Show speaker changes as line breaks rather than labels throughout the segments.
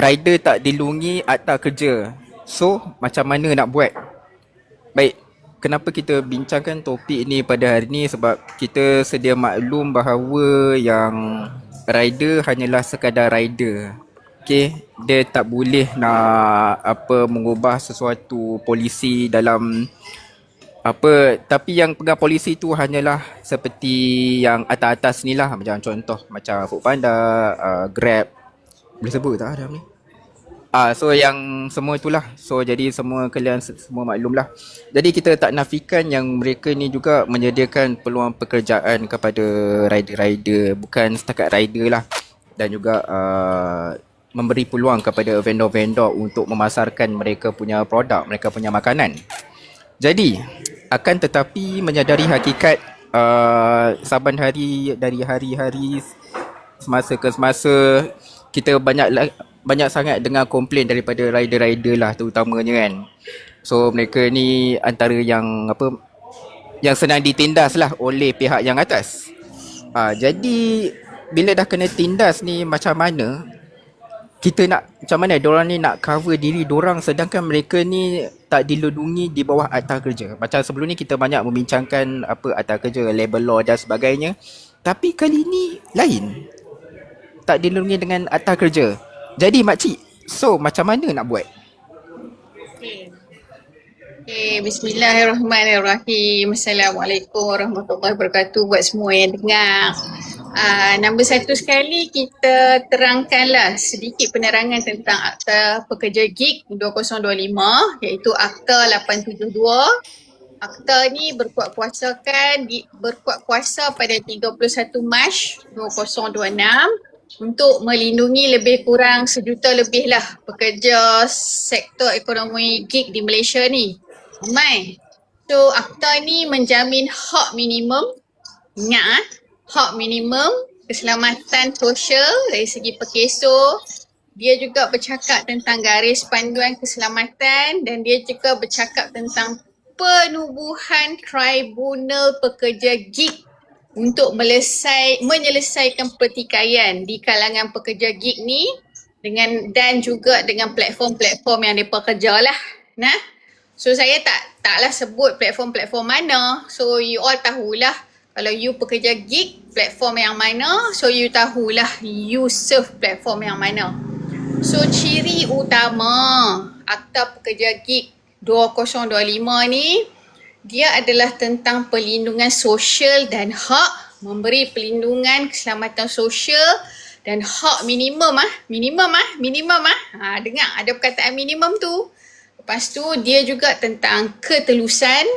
rider tak dilindungi akta kerja. So, macam mana nak buat? Baik, kenapa kita bincangkan topik ni pada hari ni sebab kita sedia maklum bahawa yang rider hanyalah sekadar rider. Okay, dia tak boleh nak mengubah sesuatu polisi dalam tapi yang pegang polisi tu hanyalah seperti yang atas-atas ni lah, macam contoh macam Foodpanda, Grab, boleh sebut tak ada ni? So yang semua itulah. So jadi semua kalian semua maklum lah. Jadi kita tak nafikan yang mereka ni juga menyediakan peluang pekerjaan kepada rider-rider, bukan setakat rider lah, dan juga memberi peluang kepada vendor-vendor untuk memasarkan mereka punya produk, mereka punya makanan. Jadi akan tetapi menyadari hakikat saban hari dari hari-hari, semasa ke semasa, kita banyak sangat dengar komplain daripada rider-rider lah terutamanya kan. So mereka ni antara yang yang senang ditindas lah oleh pihak yang atas. Jadi bila dah kena tindas ni, macam mana diorang ni nak cover diri diorang sedangkan mereka ni tak dilindungi di bawah akta kerja. Macam sebelum ni kita banyak membincangkan akta kerja, labor law dan sebagainya. Tapi kali ni lain. Tak dilindungi dengan akta kerja. Jadi makcik, so macam mana nak buat?
Okay, bismillahirrahmanirrahim. Assalamualaikum warahmatullahi wabarakatuh buat semua yang dengar. Nombor satu sekali kita terangkanlah sedikit penerangan tentang Akta Pekerja Gig 2025, iaitu Akta 872. Akta ni berkuat kuasa pada 31 Mac 2026 untuk melindungi lebih kurang 1 juta lebih lah pekerja sektor ekonomi gig di Malaysia ni. Ramai. So akta ni menjamin hak minimum, ingat hak minimum keselamatan sosial dari segi pekeso. Dia juga bercakap tentang garis panduan keselamatan dan dia juga bercakap tentang penubuhan tribunal pekerja gig untuk menyelesaikan pertikaian di kalangan pekerja gig ni dan juga dengan platform-platform yang mereka kerja lah. Nah, so saya taklah sebut platform-platform mana. So you all tahulah kalau you pekerja gig platform yang mana, so you tahulah you serve platform yang mana. So ciri utama Akta Pekerja Gig 2025 ni, dia adalah tentang perlindungan sosial dan hak, memberi perlindungan keselamatan sosial dan hak minimum. Dengar ada perkataan minimum tu. Lepas tu dia juga tentang ketelusan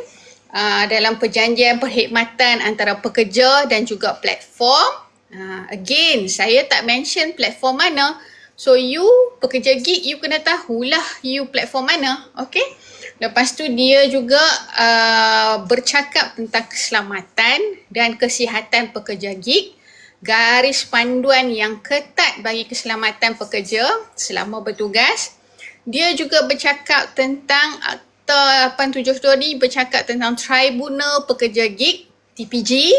dalam perjanjian perkhidmatan antara pekerja dan juga platform. Again, saya tak mention platform mana. So you pekerja gig, you kena tahulah you platform mana. Okay? Lepas tu dia juga bercakap tentang keselamatan dan kesihatan pekerja gig, garis panduan yang ketat bagi keselamatan pekerja selama bertugas. Dia juga bercakap tentang Akta 872 ni bercakap tentang Tribunal Pekerja Gig, TPG,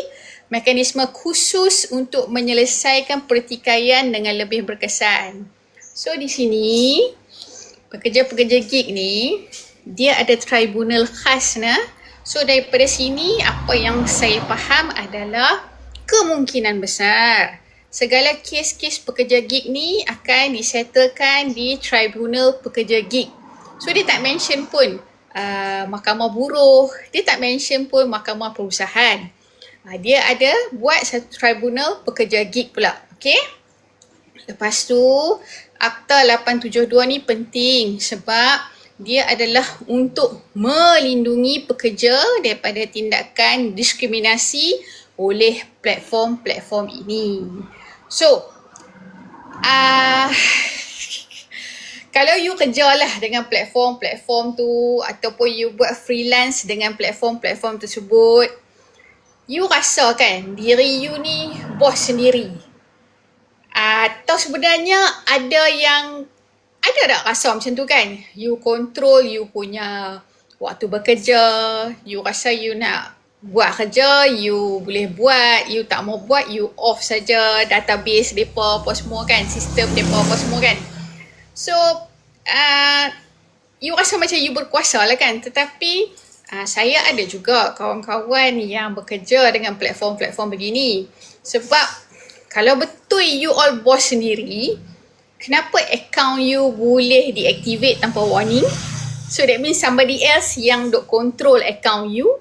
mekanisme khusus untuk menyelesaikan pertikaian dengan lebih berkesan. So di sini pekerja-pekerja gig ni dia ada tribunal khas nah. So daripada sini apa yang saya faham adalah kemungkinan besar segala kes-kes pekerja gig ni akan disettlekan di Tribunal Pekerja Gig. So dia tak mention pun mahkamah buruh, dia tak mention pun mahkamah perusahaan. Dia ada buat satu Tribunal Pekerja Gig pula. Okay? Lepas tu Akta 872 ni penting sebab dia adalah untuk melindungi pekerja daripada tindakan diskriminasi oleh platform-platform ini. So, kalau you kerjalah dengan platform-platform tu ataupun you buat freelance dengan platform-platform tersebut, you rasa kan diri you ni bos sendiri. Atau sebenarnya ada tak rasa macam tu kan? You control you punya waktu bekerja, you rasa you nak buat kerja, you boleh buat, you tak mau buat, you off saja database mereka apa semua kan, sistem mereka apa semua kan. So, you rasa macam you berkuasa lah kan. Tetapi, saya ada juga kawan-kawan yang bekerja dengan platform-platform begini. Sebab, kalau betul you all boss sendiri, kenapa account you boleh deactivate tanpa warning? So, that means somebody else yang duk control account you.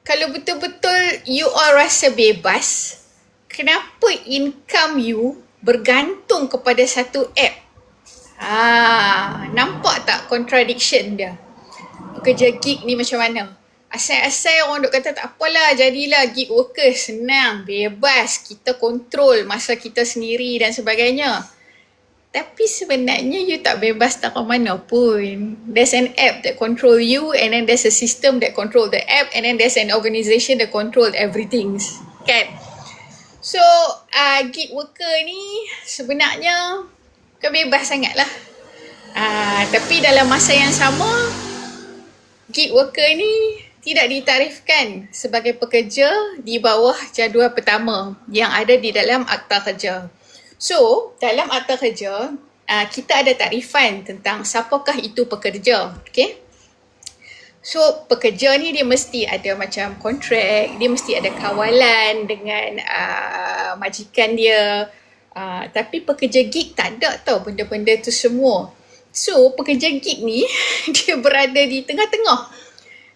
Kalau betul-betul you all rasa bebas, kenapa income you bergantung kepada satu app? Nampak tak contradiction dia? Pekerja gig ni macam mana? Asal-asal orang duk kata tak apalah, jadilah gig worker, senang, bebas, kita kontrol masa kita sendiri dan sebagainya. Tapi sebenarnya you tak bebas tak ke mana pun. There's an app that control you, and then there's a system that control the app, and then there's an organisation that control everything. Kan? So, gig worker ni sebenarnya bukan bebas sangat lah. Tapi dalam masa yang sama, gig worker ni tidak ditarifkan sebagai pekerja di bawah jadual pertama yang ada di dalam Akta Kerja. So, dalam Akta Kerja, kita ada tarifan tentang siapakah itu pekerja. Okay? So, pekerja ni dia mesti ada macam kontrak, dia mesti ada kawalan dengan majikan dia. Tapi pekerja gig tak ada tau benda-benda tu semua. So, pekerja gig ni dia berada di tengah-tengah.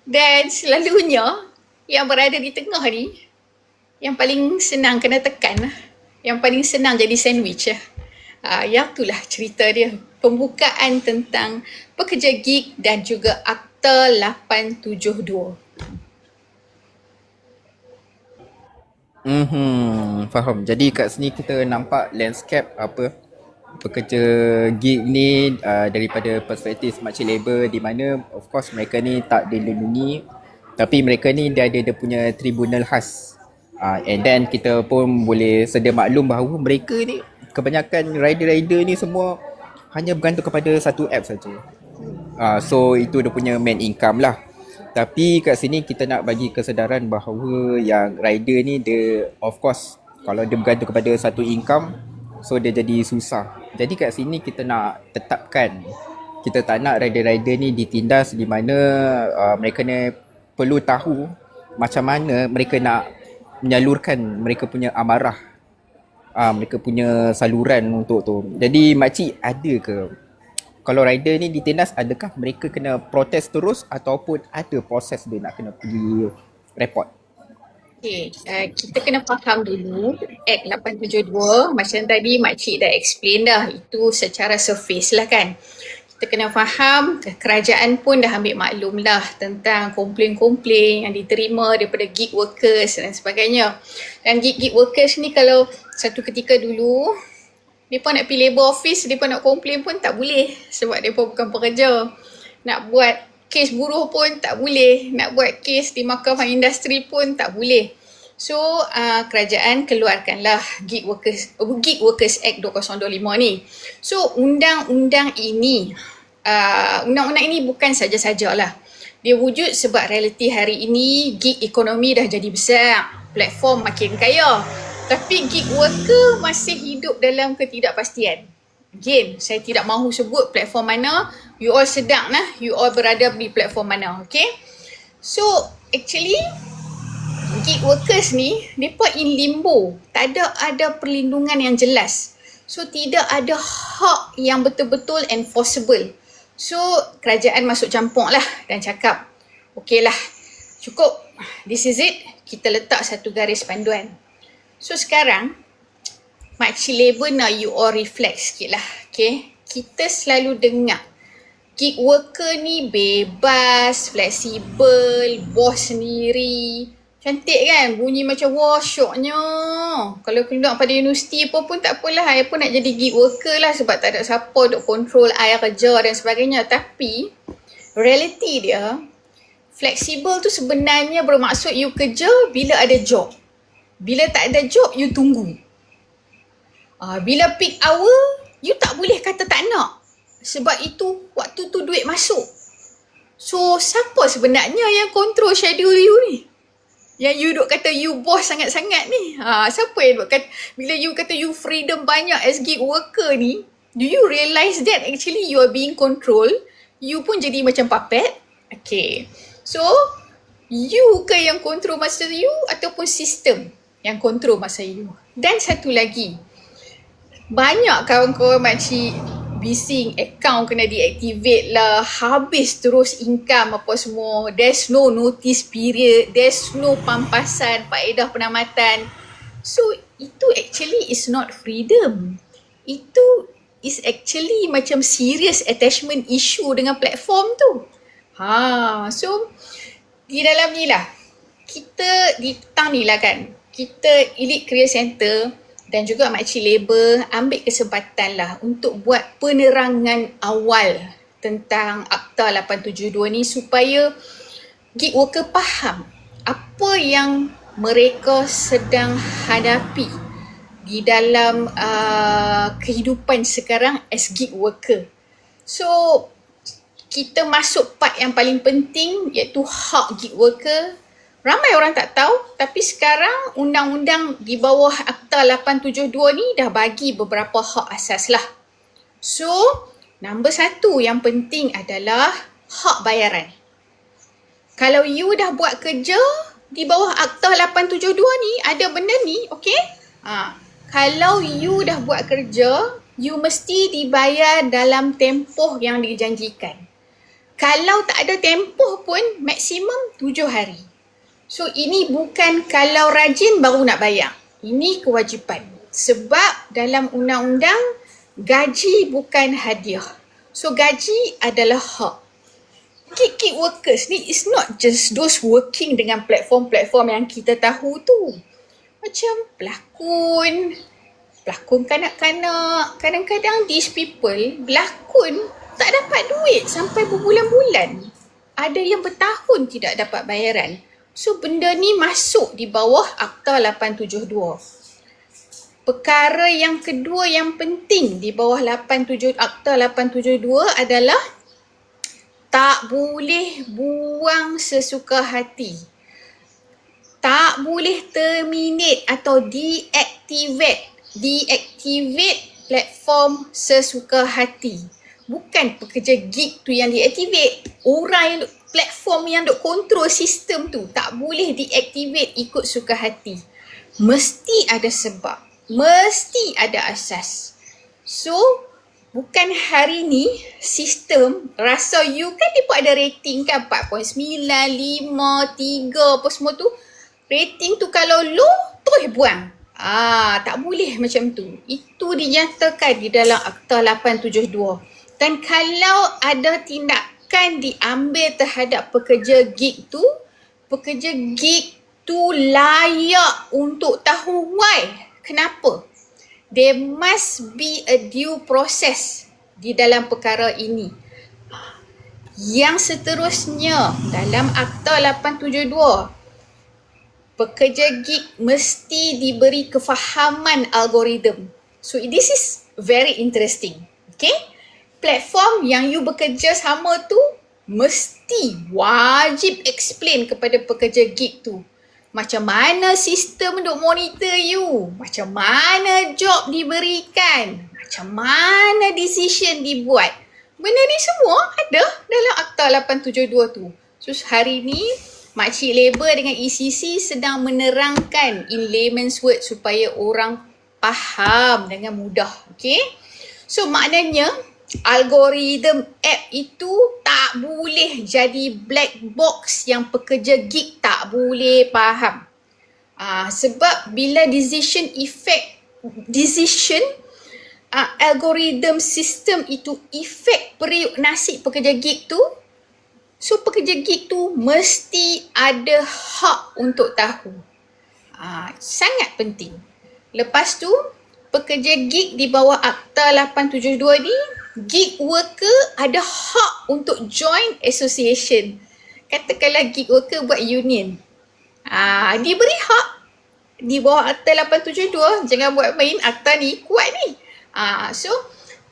Dan selalunya yang berada di tengah ni yang paling senang kena tekan lah. Yang paling senang jadi sandwich lah. Yang itulah cerita dia. Pembukaan tentang pekerja gig dan juga Akta 872.
Faham. Jadi kat sini kita nampak landscape apa pekerja gig ni daripada perspektif makcik labor, di mana of course mereka ni tak dilindungi, tapi mereka ni dia ada dia punya tribunal khas. And then kita pun boleh sedia maklum bahawa mereka ni kebanyakan rider-rider ni semua hanya bergantung kepada satu app saja. So itu dia punya main income lah. Tapi kat sini kita nak bagi kesedaran bahawa yang rider ni dia of course kalau dia bergantung kepada satu income, so dia jadi susah. Jadi kat sini kita nak tetapkan, kita tak nak rider-rider ni ditindas, di mana mereka ni perlu tahu macam mana mereka nak menyalurkan mereka punya amarah, mereka punya saluran untuk tu. Jadi makcik ada ke, kalau rider ni ditindas, adakah mereka kena protes terus ataupun ada proses dia nak kena pergi report?
Okay, kita kena faham dulu Act 872, macam tadi makcik dah explain dah, itu secara surface lah kan. Kita kena faham, kerajaan pun dah ambil maklum lah tentang komplain-komplain yang diterima daripada gig workers dan sebagainya. Dan gig workers ni kalau satu ketika dulu, mereka nak pergi labour office, mereka nak komplain pun tak boleh sebab mereka bukan pekerja. Nak buat kes buruh pun tak boleh, nak buat kes di Mahkamah Industri pun tak boleh. So, kerajaan keluarkanlah Gig Workers Act 2025 ni. So, undang-undang ini bukan saja-sajalah. Dia wujud sebab realiti hari ini gig ekonomi dah jadi besar, platform makin kaya. Tapi gig worker masih hidup dalam ketidakpastian. Again, saya tidak mahu sebut platform mana. You all sedang lah, you all berada di platform mana, okay? So, actually, gig workers ni, mereka in limbo. Tak ada perlindungan yang jelas. So, tidak ada hak yang betul-betul enforceable. So, kerajaan masuk campur lah dan cakap, okay lah, cukup, this is it, kita letak satu garis panduan. So, sekarang, makcik labor nak you all reflect sikit lah, okay? Kita selalu dengar, gig worker ni bebas, fleksibel, bos sendiri. Cantik kan? Bunyi macam wah syoknya. Kalau keluar pada universiti apa pun tak apalah. I pun nak jadi gig worker lah sebab tak ada siapa duk control I kerja dan sebagainya. Tapi reality dia, fleksibel tu sebenarnya bermaksud you kerja bila ada job. Bila tak ada job, you tunggu. Bila peak hour, you tak boleh kata tak nak. Sebab itu waktu tu duit masuk. So siapa sebenarnya yang control schedule you ni? Yang you duk kata you boss sangat-sangat ni. Siapa yang duk kata, bila you kata you freedom banyak as gig worker ni, Do you realise that actually you are being controlled? You pun jadi macam puppet? Okay. So, you ke yang control masa you ataupun sistem yang control masa you? Dan satu lagi, banyak kawan-kawan makcik bising, account kena deactivate lah, habis terus income apa semua, there's no notice period, there's no pampasan, faedah penamatan. So, itu actually is not freedom. Itu is actually macam serious attachment issue dengan platform tu. So di dalam ni lah, kita di petang ni lah kan, kita Elite Career Center dan juga Makcik Labor ambil kesempatan lah untuk buat penerangan awal tentang Akta 872 ni supaya gig worker faham apa yang mereka sedang hadapi di dalam kehidupan sekarang as gig worker. So, kita masuk part yang paling penting iaitu hak gig worker. Ramai orang tak tahu, tapi sekarang undang-undang di bawah Akta 872 ni dah bagi beberapa hak asas lah. So, nombor satu yang penting adalah hak bayaran. Kalau you dah buat kerja di bawah Akta 872 ni, ada benda ni, okay? Kalau you dah buat kerja, you mesti dibayar dalam tempoh yang dijanjikan. Kalau tak ada tempoh pun, maksimum 7 hari. So, ini bukan kalau rajin baru nak bayar. Ini kewajipan. Sebab dalam undang-undang, gaji bukan hadiah. So, gaji adalah hak. Gig workers ni is not just those working dengan platform-platform yang kita tahu tu. Macam pelakon kanak-kanak. Kadang-kadang these people berlakon tak dapat duit sampai berbulan-bulan. Ada yang bertahun tidak dapat bayaran. So benda ni masuk di bawah Akta 872. Perkara yang kedua yang penting di bawah Akta 872 adalah tak boleh buang sesuka hati. Tak boleh terminate atau deactivate platform sesuka hati. Bukan pekerja gig tu yang deactivate. Orang yang platform yang duk control sistem tu tak boleh deactivate ikut suka hati. Mesti ada sebab. Mesti ada asas. So, bukan hari ni sistem rasa you kan dia ada rating kan 4.9, 5, 3 apa semua tu. Rating tu kalau low, terus buang. Tak boleh macam tu. Itu dinyatakan di dalam Akta 872. Dan kalau ada tindakan diambil terhadap pekerja gig tu layak untuk tahu why. Kenapa? There must be a due process di dalam perkara ini. Yang seterusnya dalam Akta 872, pekerja gig mesti diberi kefahaman algoritma. So this is very interesting. Okay? Platform yang you bekerja sama tu mesti wajib explain kepada pekerja gig tu. Macam mana sistem untuk monitor you. Macam mana job diberikan. Macam mana decision dibuat. Benda ni semua ada dalam Akta 872 tu. So hari ni Makcik Labor dengan ECC sedang menerangkan in layman's word supaya orang faham dengan mudah. Okay? So maknanya algoritma app itu tak boleh jadi black box yang pekerja gig tak boleh faham. Sebab bila algoritma sistem itu efek periuk nasib pekerja gig tu, so pekerja gig tu mesti ada hak untuk tahu. Sangat penting. Lepas tu, pekerja gig di bawah Akta 872 ni, gig worker ada hak untuk join association. Katakanlah gig worker buat union. Diberi hak di bawah Akta 872. Jangan buat main, akta ni kuat ni. So,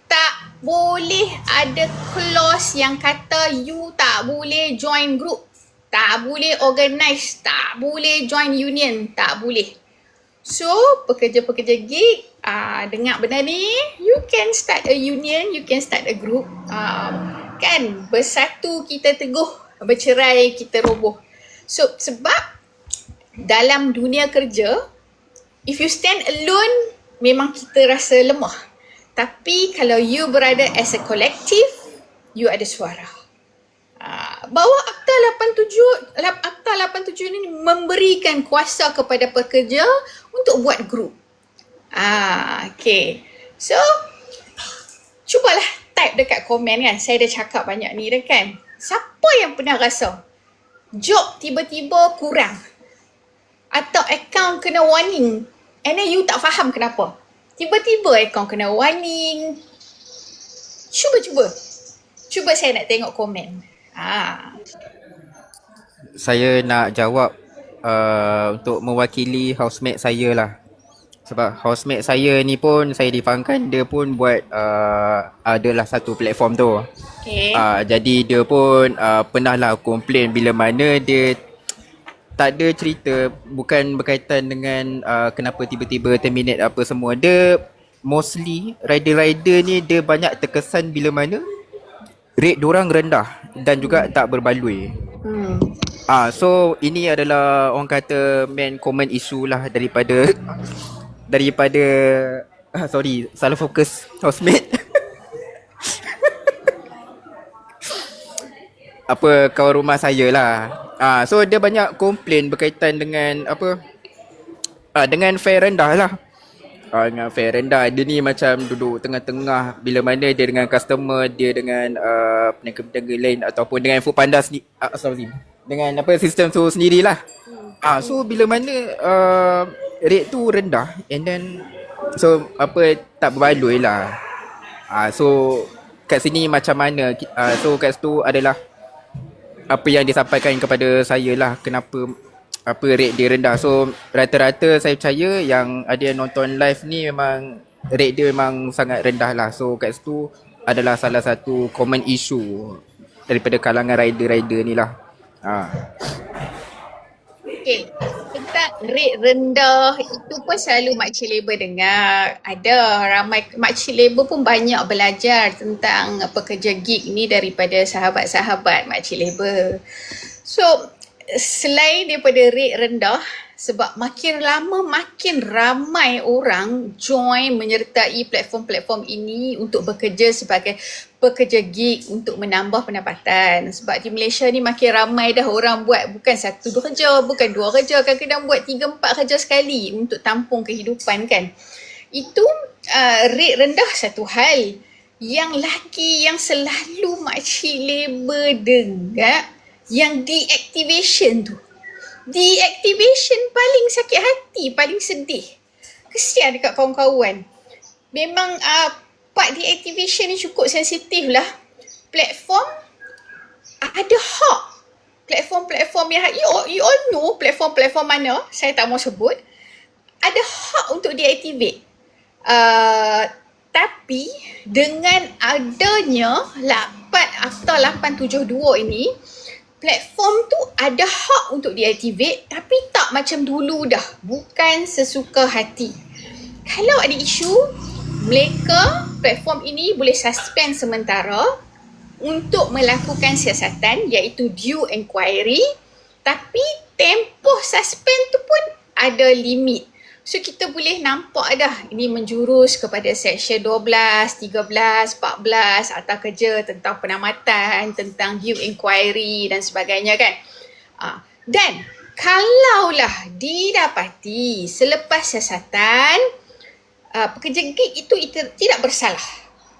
tak boleh ada clause yang kata you tak boleh join group, tak boleh organize, tak boleh join union, tak boleh. So, pekerja-pekerja gig, dengar benda ni, you can start a union, you can start a group. Kan, bersatu kita teguh, bercerai kita roboh. So, sebab dalam dunia kerja, if you stand alone, memang kita rasa lemah. Tapi kalau you berada as a collective, you ada suara. Bahawa Akta 87 ini memberikan kuasa kepada pekerja untuk buat grup. Okay. So, cubalah type dekat komen kan. Saya dah cakap banyak ni dah kan. Siapa yang pernah rasa job tiba-tiba kurang? Atau account kena warning and then you tak faham kenapa? Tiba-tiba account kena warning. Cuba saya nak tengok komen.
Saya nak jawab untuk mewakili housemate saya lah. Sebab housemate saya ni pun saya difahamkan dia pun buat adalah satu platform tu.
Okay.
Jadi dia pun pernah lah komplain bila mana dia tak ada cerita, bukan berkaitan dengan kenapa tiba-tiba terminate apa semua. Dia mostly rider-rider ni dia banyak terkesan bila mana rate diorang rendah dan juga tak berbaloi. So ini adalah orang kata main common issue lah daripada sorry, salah fokus housemate. Apa kawan rumah saya lah. So dia banyak komplain berkaitan dengan dengan fare rendah lah. Dengan fare rendah, dia ni macam duduk tengah-tengah bila mana dia dengan customer, dia dengan peniaga-peniaga lain ataupun dengan Foodpanda sendiri, dengan sistem tu sendirilah. So bila mana rate tu rendah and then so tak berbaloi lah. So kat sini macam mana, so kat situ adalah apa yang disampaikan kepada saya lah, kenapa rate dia rendah. So rata-rata saya percaya yang ada yang nonton live ni memang rate dia memang sangat rendah lah. So kat situ adalah salah satu common issue daripada kalangan rider-rider ni lah.
Okay, tentang rate rendah itu pun selalu makcik labor dengar. Ada ramai makcik labor pun banyak belajar tentang pekerja gig ni daripada sahabat-sahabat makcik labor. So, selain daripada rate rendah, sebab makin lama makin ramai orang join menyertai platform-platform ini untuk bekerja sebagai pekerja gig untuk menambah pendapatan. Sebab di Malaysia ni makin ramai dah orang buat bukan 1-2 kerja, bukan 2 kerja, kadang-kadang buat 3-4 kerja sekali untuk tampung kehidupan kan. Itu rate rendah satu hal. Yang lagi yang selalu makcik labor dengar, yang deactivation tu. Deactivation paling sakit hati, paling sedih. Kesian dekat kawan-kawan. Memang part deactivation ni cukup sensitif lah. Platform ada hak. Platform-platform yang you all know platform-platform mana, saya tak mau sebut. Ada hak untuk deactivate. Tapi dengan adanya Akta 872 ini, platform tu ada hak untuk deactivate tapi tak macam dulu dah. Bukan sesuka hati. Kalau ada isu, mereka platform ini boleh suspend sementara untuk melakukan siasatan iaitu due inquiry, tapi tempoh suspend tu pun ada limit. So kita boleh nampak dah ini menjurus kepada Seksyen 12, 13, 14 Akta Kerja tentang penamatan, tentang due inquiry dan sebagainya kan. Dan kalaulah didapati selepas siasatan pekerja gig itu tidak bersalah,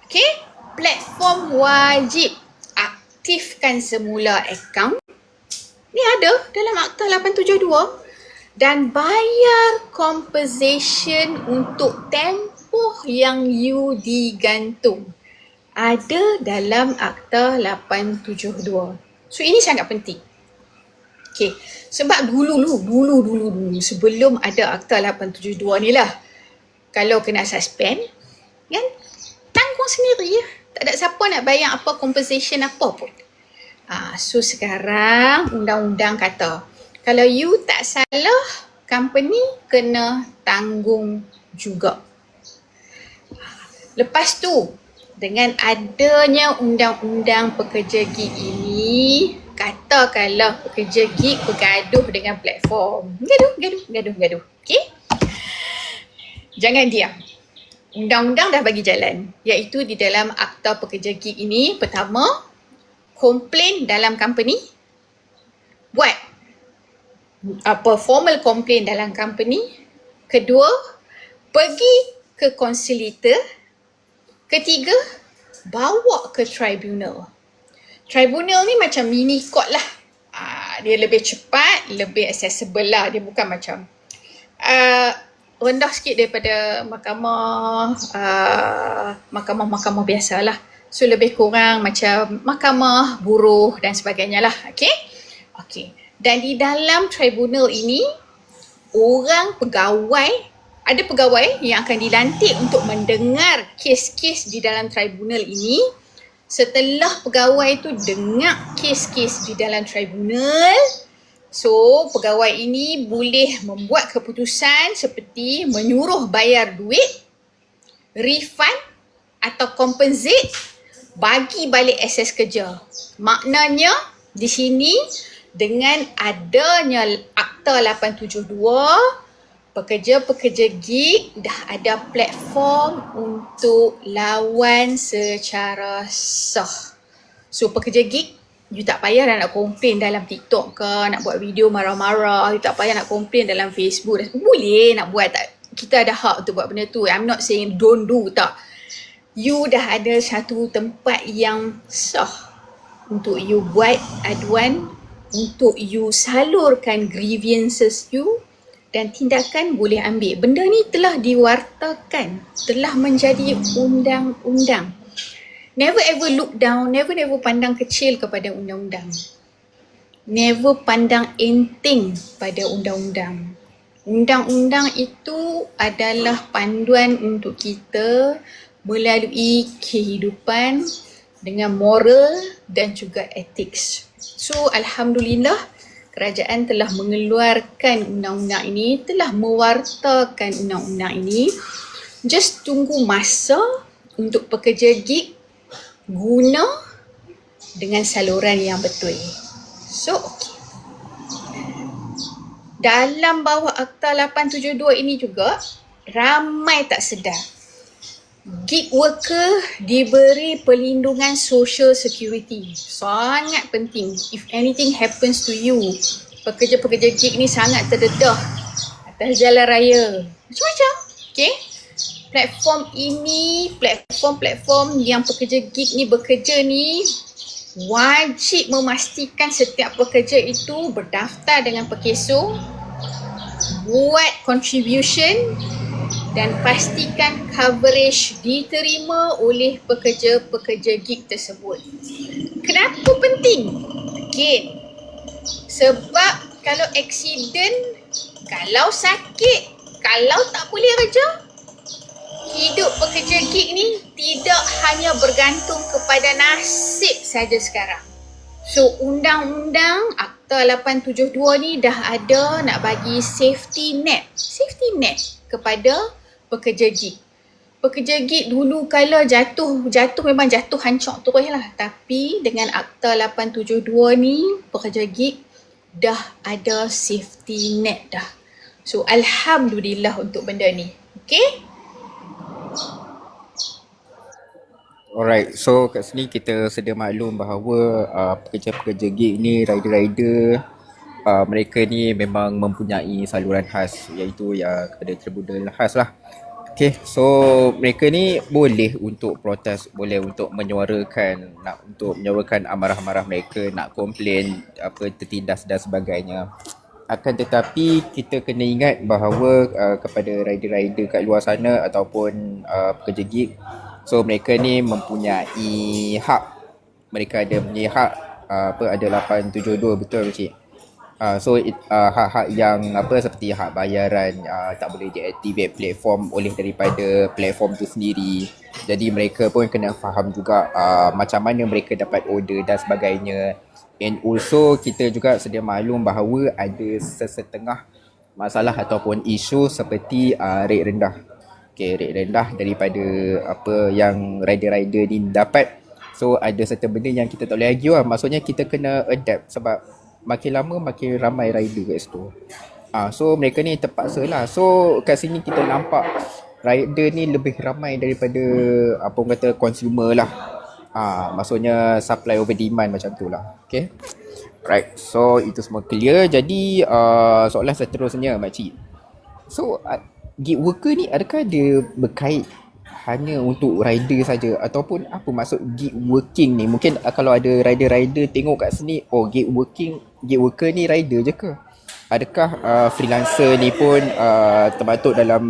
okay, platform wajib aktifkan semula akaun. Ni ada dalam Akta 872. Dan bayar compensation untuk tempoh yang you digantung. Ada dalam Akta 872. So ini sangat penting. Okay, sebab dulu sebelum ada Akta 872 ni lah, kalau kena suspend, kan, tanggung sendiri ya. Tak ada siapa nak bayar apa compensation apa pun. So sekarang undang-undang kata, kalau you tak salah, company kena tanggung juga. Lepas tu, dengan adanya undang-undang pekerja gig ini, katakanlah pekerja gig bergaduh dengan platform. Gaduh. Okay? Jangan diam. Undang-undang dah bagi jalan, iaitu di dalam Akta Pekerja Gig ini, pertama, komplain dalam company, buat formal komplain dalam company. Kedua, pergi ke konsulator. Ketiga, bawa ke tribunal. Tribunal ni macam mini court lah. Dia lebih cepat, lebih accessible lah. Dia bukan macam rendah sikit daripada mahkamah biasa lah. So lebih kurang macam mahkamah buruh dan sebagainya lah. Okay. Dan di dalam tribunal ini, ada pegawai yang akan dilantik untuk mendengar kes-kes di dalam tribunal ini. Setelah pegawai itu dengar kes-kes di dalam tribunal, so pegawai ini boleh membuat keputusan seperti menyuruh bayar duit, refund atau compensate, bagi balik akses kerja. Maknanya di sini dengan adanya Akta 872, pekerja-pekerja gig dah ada platform untuk lawan secara sah. So pekerja gig, you tak payah dah nak komplain dalam TikTok ke, nak buat video marah-marah, you tak payah nak komplain dalam Facebook. Boleh nak buat, tak? Kita ada hak untuk buat benda tu. I'm not saying don't do, tak. You dah ada satu tempat yang sah untuk you buat aduan, untuk you salurkan grievances you, dan tindakan boleh ambil. Benda ni telah diwartakan, telah menjadi undang-undang. Never ever look down, never pandang kecil kepada undang-undang. Never pandang enteng pada undang-undang. Undang-undang itu adalah panduan untuk kita melalui kehidupan dengan moral dan juga ethics. So alhamdulillah, kerajaan telah mengeluarkan undang-undang ini, telah mewartakan undang-undang ini. Just tunggu masa untuk pekerja gig guna dengan saluran yang betul. So, okay. Dalam bawah Akta 872 ini juga, ramai tak sedar, gig worker diberi perlindungan social security. Sangat penting. If anything happens to you, pekerja-pekerja gig ni sangat terdedah atas jalan raya. Macam-macam. Okay? Platform ini, platform yang pekerja gig ni bekerja ni, wajib memastikan setiap pekerja itu berdaftar dengan Perkeso, buat contribution, dan pastikan coverage diterima oleh pekerja-pekerja gig tersebut. Kenapa penting? Again, sebab kalau accident, kalau sakit, kalau tak boleh kerja, hidup pekerja gig ni tidak hanya bergantung kepada nasib saja sekarang. So undang-undang Akta 872 ni dah ada nak bagi safety net kepada pekerja gig. Pekerja gig dulu kalau jatuh memang jatuh hancur terus lah. Tapi dengan Akta 872 ni, pekerja gig dah ada safety net dah. So alhamdulillah untuk benda ni. Okay?
Alright, so kat sini kita sedia maklum bahawa pekerja-pekerja gig ni, rider-rider, mereka ni memang mempunyai saluran khas, iaitu yang kepada tribunal khas lah. Okay, so mereka ni boleh untuk protes, boleh untuk menyuarakan amarah-amarah mereka, nak komplain, tertindas dan sebagainya. Akan tetapi kita kena ingat bahawa kepada rider-rider kat luar sana ataupun pekerja gig, so mereka ni mempunyai hak. Mereka ada punya hak, ada 872, betul Cik? So hak-hak yang seperti hak bayaran, tak boleh deactivate platform oleh daripada platform tu sendiri. Jadi mereka pun kena faham juga macam mana mereka dapat order dan sebagainya. And also kita juga sedia maklum bahawa ada sesetengah masalah ataupun isu seperti rate rendah. Okay, rate rendah daripada apa yang rider-rider ni dapat. So ada certain benda yang kita tak boleh argue lah. Maksudnya kita kena adapt sebab makin lama makin ramai rider kat situ. So mereka ni terpaksa lah. So kat sini kita nampak rider ni lebih ramai daripada apa orang kata consumer lah. Maksudnya supply over demand macam tu lah. Okay. Right. So itu semua clear. Jadi soalan seterusnya makcik. So gig worker ni adakah dia berkait hanya untuk rider saja ataupun apa maksud gig working ni? Mungkin kalau ada rider-rider tengok kat sini, oh gig worker ni rider je ke? Adakah freelancer ni pun termasuk dalam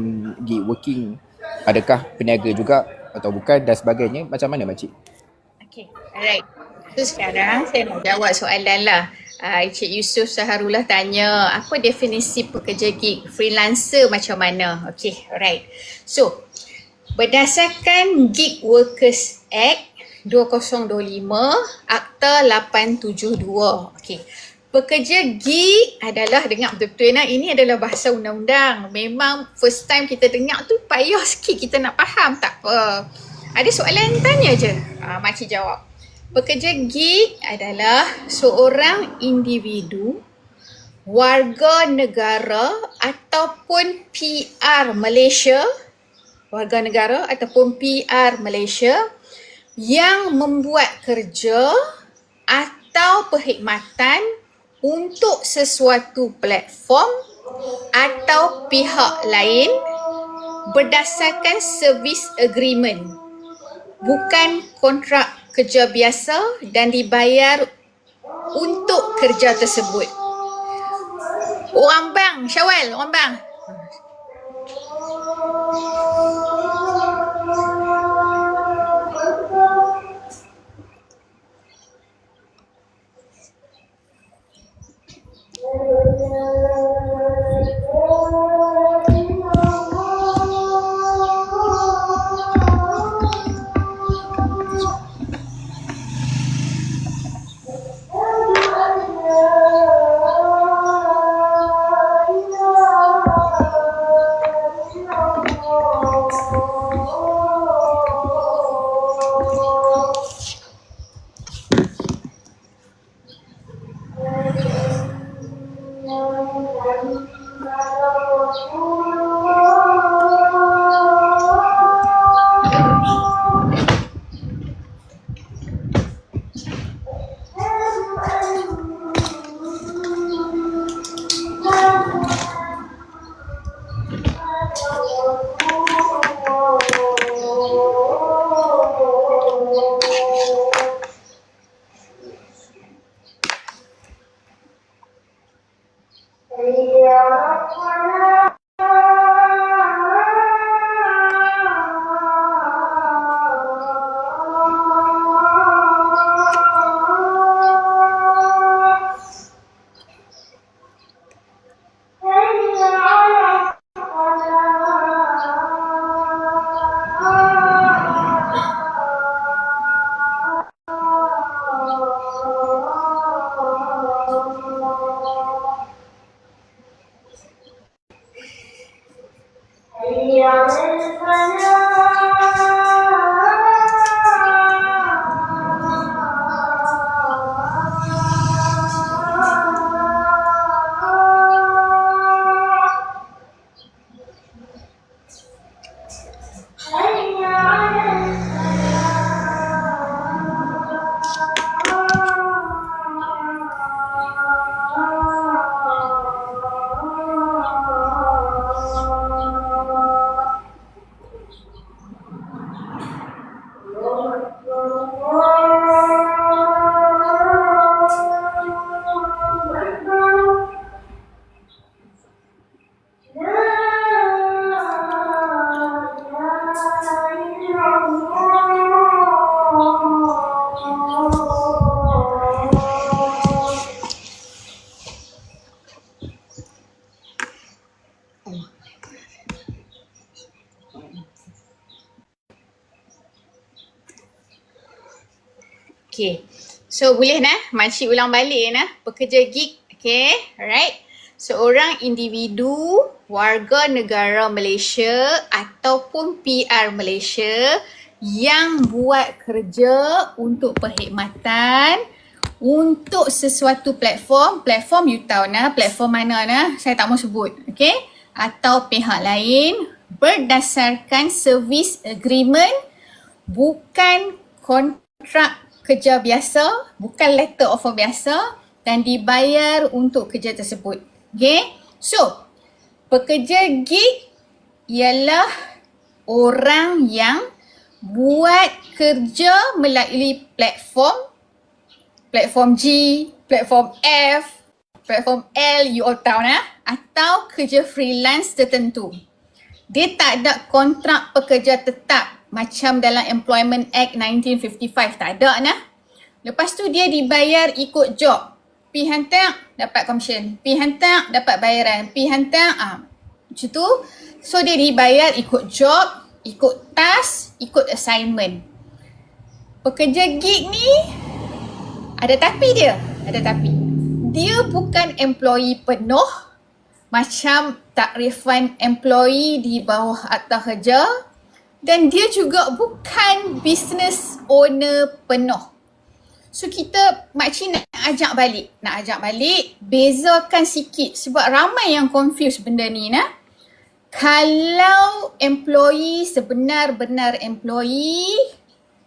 gig working? Adakah peniaga juga atau bukan dan sebagainya? Macam mana makcik?
Okay, alright. So sekarang saya nak jawab soalan lah. Encik Yusof Saharullah tanya apa definisi pekerja gig freelancer macam mana? Okay, alright. So berdasarkan Gig Workers Act 2025 Akta 872. Okay. Pekerja gig adalah, dengar betul-betul nak, ini adalah bahasa undang-undang. Memang first time kita dengar tu payah sikit kita nak faham, tak apa. Ada soalan tanya je, makcik jawab. Pekerja gig adalah seorang individu, warga negara ataupun PR Malaysia, warga negara ataupun PR Malaysia yang membuat kerja atau perkhidmatan untuk sesuatu platform atau pihak lain berdasarkan service agreement, bukan kontrak kerja biasa dan dibayar untuk kerja tersebut. Orang bang, Syawal, orang bang. Okay. So boleh nah, makcik ulang balik nah. Pekerja gig. Okay. Alright. seorang individu, warga negara Malaysia ataupun PR Malaysia yang buat kerja untuk perkhidmatan untuk sesuatu platform you tahu nah, platform mana nah, saya tak mau sebut, okay? Atau pihak lain berdasarkan service agreement, bukan kontrak kerja biasa, bukan letter offer biasa dan dibayar untuk kerja tersebut. Okay? So, pekerja gig ialah orang yang buat kerja melalui platform G, platform F, platform L, you all tahu nah, atau kerja freelance tertentu. Dia tak ada kontrak pekerja tetap macam dalam Employment Act 1955, tak ada nah. Lepas tu dia dibayar ikut job. Pi hantar dapat komisen, pi hantar dapat bayaran, pi hantar macam tu. So dia dibayar ikut job, ikut task, ikut assignment. Pekerja gig ni ada tapi dia. Dia bukan employee penuh macam takrifan employee di bawah Akta Kerja dan dia juga bukan business owner penuh. So kita makcik nak ajak balik, bezakan sikit sebab ramai yang confuse benda ni nah. Kalau employee sebenar-benar employee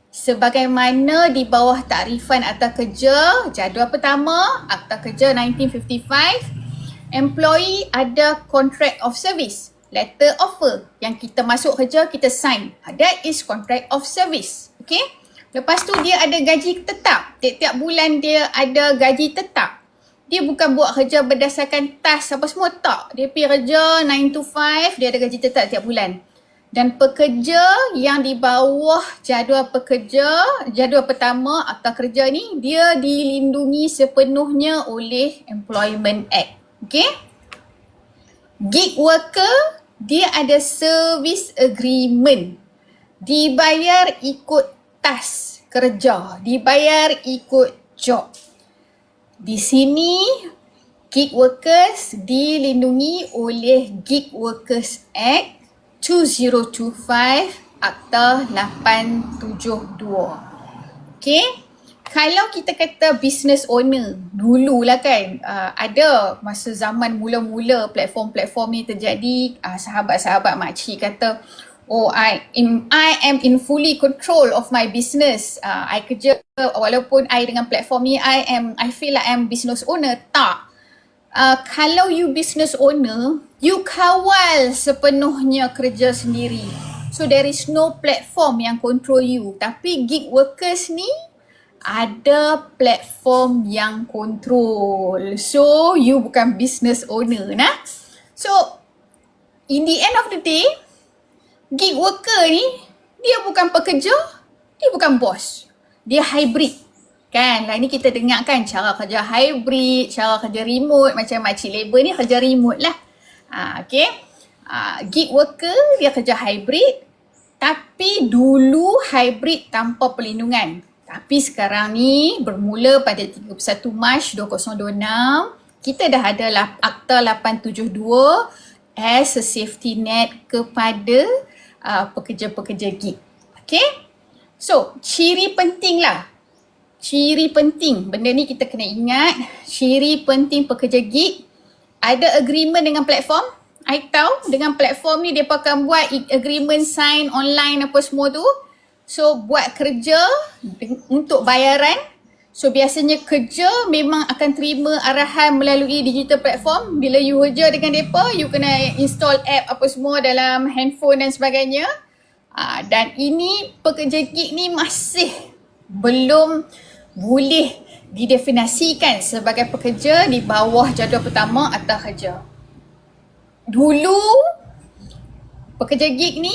sebagaimana di bawah takrifan Akta Kerja, jadual pertama, Akta Kerja 1955, employee ada contract of service, letter offer. Yang kita masuk kerja, kita sign. That is contract of service. Okay? Lepas tu dia ada gaji tetap. Tiap-tiap bulan dia ada gaji tetap. Dia bukan buat kerja berdasarkan task apa semua, tak. Dia pergi kerja 9 to 5, dia ada gaji tetap tiap bulan. Dan pekerja yang di bawah jadual pertama Akta Kerja ni, dia dilindungi sepenuhnya oleh Employment Act. Okay? Gig worker, dia ada service agreement. Dibayar ikut task kerja. Dibayar ikut job. Di sini, gig workers dilindungi oleh Gig Workers Act 2025 Akta 872. Okay? Kalau kita kata business owner, dululah kan, ada masa zaman mula-mula platform-platform ni terjadi, sahabat-sahabat makcik kata, oh I am in fully control of my business. I kerja walaupun I dengan platform ni I feel like I'm business owner. Tak. Kalau you business owner, you kawal sepenuhnya kerja sendiri. So there is no platform yang control you. Tapi gig workers ni ada platform yang control. So you bukan business owner nah. So in the end of the day, gig worker ni dia bukan pekerja, dia bukan bos. Dia hybrid. Kan, lah ni kita dengar kan cara kerja hybrid, cara kerja remote, macam makcik labor ni kerja remote lah. Okay. Gig worker dia kerja hybrid, tapi dulu hybrid tanpa perlindungan. Tapi sekarang ni bermula pada 31 Mac 2026, kita dah ada Akta 872 as a safety net kepada pekerja-pekerja gig. Okay. So, ciri penting, benda ni kita kena ingat, ciri penting pekerja gig, ada agreement dengan platform. I tahu dengan platform ni dia akan buat agreement sign online apa semua tu. So buat kerja untuk bayaran. So biasanya kerja memang akan terima arahan melalui digital platform. Bila you kerja dengan mereka, you kena install app apa semua dalam handphone dan sebagainya. Dan ini pekerja gig ni masih belum boleh didefinisikan sebagai pekerja di bawah jadual pertama Akta Kerja. Dulu pekerja gig ni,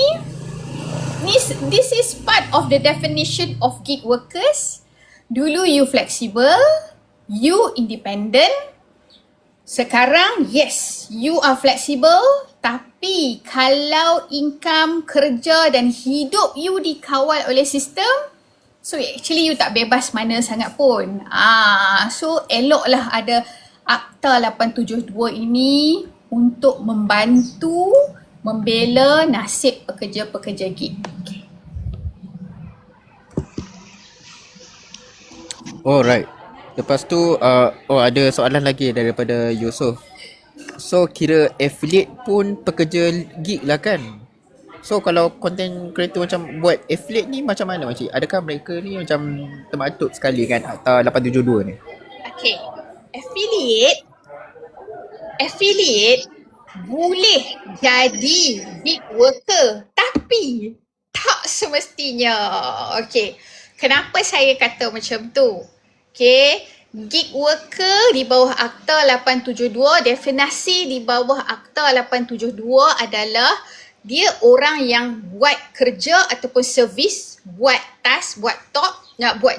this is part of the definition of gig workers. Dulu you flexible, you independent. Sekarang yes, you are flexible, tapi kalau income, kerja dan hidup you dikawal oleh sistem, so actually you tak bebas mana sangat pun. So eloklah ada Akta 872 ini untuk membantu membela nasib pekerja-pekerja gig. Okay.
Oh right. Lepas tu ada soalan lagi daripada Yusof. So kira affiliate pun pekerja gig lah kan? So kalau content creator macam buat affiliate ni macam mana makcik? Adakah mereka ni macam termaktub sekali kan Akta 872 ni?
Okay. Affiliate boleh jadi gig worker tapi tak semestinya. Okay. Kenapa saya kata macam tu? Okay. Gig worker di bawah Akta 872, definisi di bawah Akta 872 adalah dia orang yang buat kerja ataupun servis, buat task, buat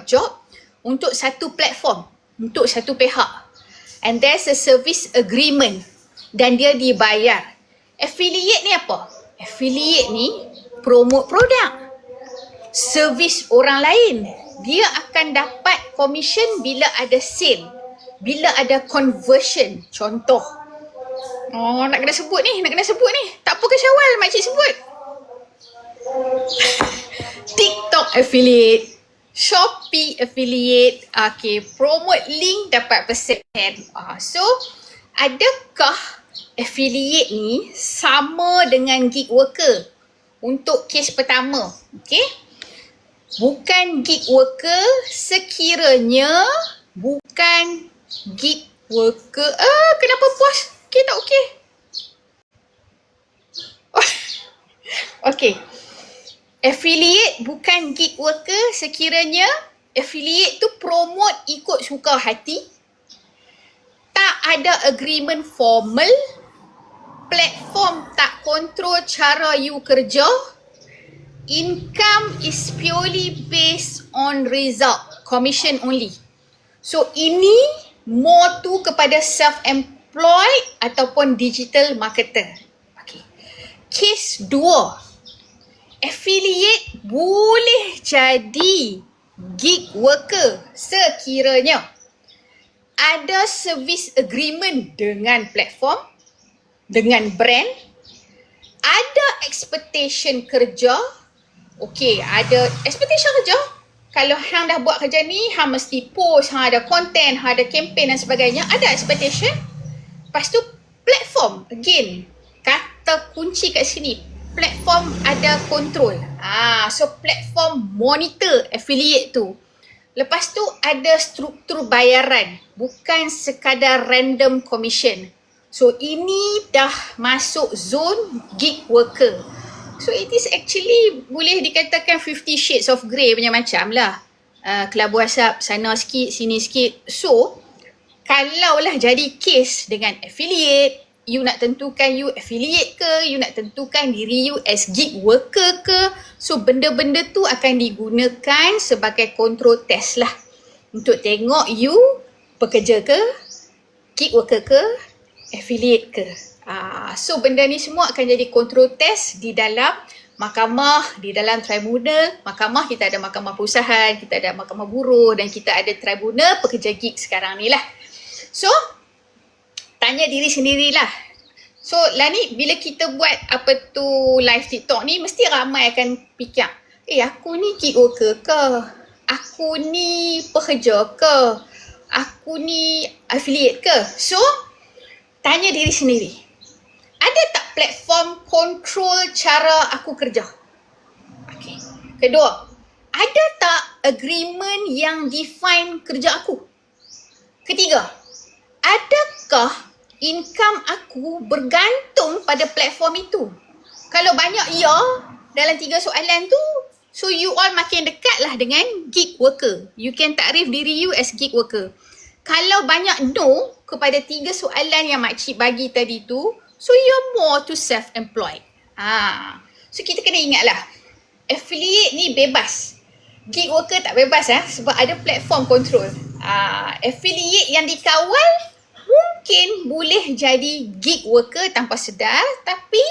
job untuk satu platform, untuk satu pihak. And there's a service agreement dan dia dibayar. Affiliate ni apa? Affiliate ni promote produk, servis orang lain. Dia akan dapat commission bila ada sale, bila ada conversion. Contoh, nak kena sebut ni. Tak apa ke Syawal makcik sebut? TikTok affiliate, Shopee affiliate, okay, promote link dapat persen. So, adakah affiliate ni sama dengan gig worker? Untuk kes pertama, okay? Bukan gig worker sekiranya bukan gig worker. Kenapa puas? Okay tak okay? Okay. Affiliate bukan gig worker sekiranya affiliate tu promote ikut suka hati, tak ada agreement formal, platform tak kontrol cara you kerja, income is purely based on result, commission only. So ini more tu kepada self-employed ataupun digital marketer. Okay. Kes 2, affiliate boleh jadi gig worker sekiranya ada service agreement dengan platform, dengan brand, ada expectation kerja. Okay, ada expectation kerja. Kalau hang dah buat kerja ni, hang mesti post, hang ada content, hang ada campaign dan sebagainya, ada expectation. Lepas tu platform, again, kata kunci kat sini, platform ada control. So platform monitor affiliate tu. Lepas tu ada struktur bayaran, bukan sekadar random commission. So ini dah masuk zone gig worker. So it is actually boleh dikatakan 50 shades of grey punya macam lah. Kelabu asap sana sikit, sini sikit. So kalaulah jadi case dengan affiliate, you nak tentukan you affiliate ke, you nak tentukan diri you as gig worker ke. So benda-benda tu akan digunakan sebagai control test lah. Untuk tengok you pekerja ke, gig worker ke, affiliate ke. So benda ni semua akan jadi control test di dalam mahkamah, di dalam tribunal. Mahkamah kita ada mahkamah perusahaan, kita ada mahkamah buruh dan kita ada tribunal pekerja gig sekarang ni lah. So tanya diri sendirilah. So lah ni bila kita buat apa tu live TikTok ni, mesti ramai akan fikir, aku ni gig worker ke? Aku ni pekerja ke? Aku ni affiliate ke? So tanya diri sendiri, ada tak platform control cara aku kerja? Okay. Kedua, ada tak agreement yang define kerja aku? Ketiga, adakah income aku bergantung pada platform itu? Kalau banyak ya dalam 3 soalan tu, so you all makin dekat lah dengan gig worker. You can takrif diri you as gig worker. Kalau banyak no kepada 3 soalan yang makcik bagi tadi tu, so you're more to self-employed. So kita kena ingatlah, affiliate ni bebas. Gig worker tak bebas sebab ada platform control. Affiliate yang dikawal mungkin boleh jadi gig worker tanpa sedar, tapi